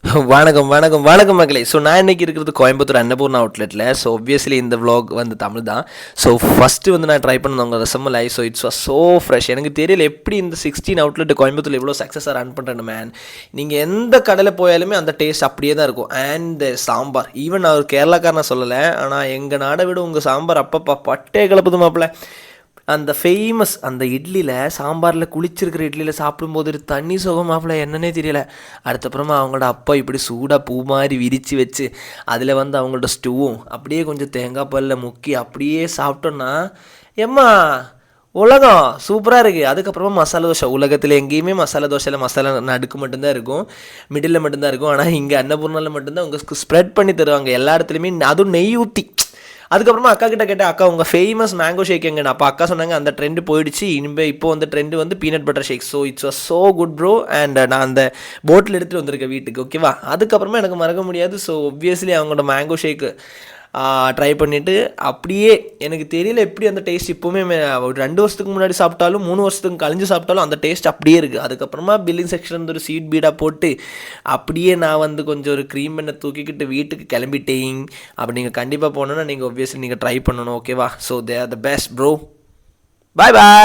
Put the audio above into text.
வணக்கம் வணக்கம் வணக்கம் மக்களே. ஸோ நான் இன்றைக்கி இருக்கிறது கோயம்புத்தூர் அன்னபூர்ணா அவுட்லெட்டில். ஸோ ஒப்வியஸ்லி இந்த vlog வந்து தமிழ் தான். ஸோ ஃபஸ்ட்டு வந்து நான் ட்ரை பண்ணது உங்கள் rasmalai. So it's was so fresh. எனக்கு தெரியல எப்படி இந்த 16 அவுட்லெட் கோயம்புத்தூர் இவ்வளோ சக்ஸஸாக ரன் பண்ணுறேன்னு மேன். நீங்கள் எந்த கடையில் போயாலுமே அந்த டேஸ்ட் அப்படியே தான் இருக்கும். அண்ட் சாம்பார் ஈவன் நான் ஒரு கேரளாக்காரனை சொல்லலை, ஆனால் எங்கள் நாடை விட உங்கள் சாம்பார் அப்பப்பா பட்டே கிளப்புது மாப்பிள்ள. அந்த ஃபேமஸ் அந்த இட்லியில் சாம்பாரில் குளிச்சிருக்கிற இட்லியில் சாப்பிடும்போது ஒரு தண்ணி சுகமாப்பில் என்னன்னே தெரியல. அடுத்தப்புறமா அவங்களோட அப்பா இப்படி சூடாக பூ மாதிரி விரித்து வச்சு அதில் வந்து அவங்களோட ஸ்டூவும் அப்படியே கொஞ்சம் தேங்காய் பாலில் முக்கி அப்படியே சாப்பிட்டோன்னா எம்மா உலகம் சூப்பராக இருக்குது. அதுக்கப்புறமா மசாலா தோசை. உலகத்தில் எங்கேயுமே மசாலா தோசையில் மசாலா நடுக்கு மட்டும்தான் இருக்கும், மிடில் மட்டும்தான் இருக்கும். ஆனால் இங்கே அன்னபூர்ணாவில் மட்டும்தான் உங்களுக்கு ஸ்ப்ரெட் பண்ணி தருவாங்க எல்லா இடத்துலையுமே, அதுவும் நெய் ஊற்றி. அதுக்கப்புறமா அக்கா கிட்ட கேட்டேன், அக்கா உங்கள் ஃபேமஸ் மேங்கோ ஷேக் எங்கன்னு. அப்போ அக்கா சொன்னாங்க அந்த ட்ரெண்டு போயிடுச்சு, இனிமேல் இப்போ வந்து ட்ரெண்டு வந்து peanut butter shake. So it's was so good bro. And நான் அந்த போட்டில் எடுத்துகிட்டு வந்திருக்கேன் வீட்டுக்கு, ஓகேவா. அதுக்கப்புறமா எனக்கு மறக்க முடியாது. ஸோ ஒப்வியஸ்லி அவங்களோட மேங்கோ ஷேக்கு ட்ரை பண்ணிவிட்டு அப்படியே எனக்கு தெரியல எப்படி அந்த டேஸ்ட் இப்போவுமே ஒரு 2 வருஷத்துக்கு முன்னாடி சாப்பிட்டாலும் 3 வருஷத்துக்கு கழிஞ்சு சாப்பிட்டாலும் அந்த டேஸ்ட் அப்படியே இருக்குது. அதுக்கப்புறமா பில்லிங் செக்ஷன் வந்து ஒரு சீட் பீடாக போட்டு அப்படியே நான் வந்து கொஞ்சம் ஒரு க்ரீம் பண்ணை தூக்கிக்கிட்டு வீட்டுக்கு கிளம்பிட்டேன். அப்படி நீங்கள் கண்டிப்பாக போனோன்னா நீங்கள் ஒப்வியஸ்லி நீங்கள் ட்ரை பண்ணணும், ஓகேவா. So they are the best bro. Bye bye.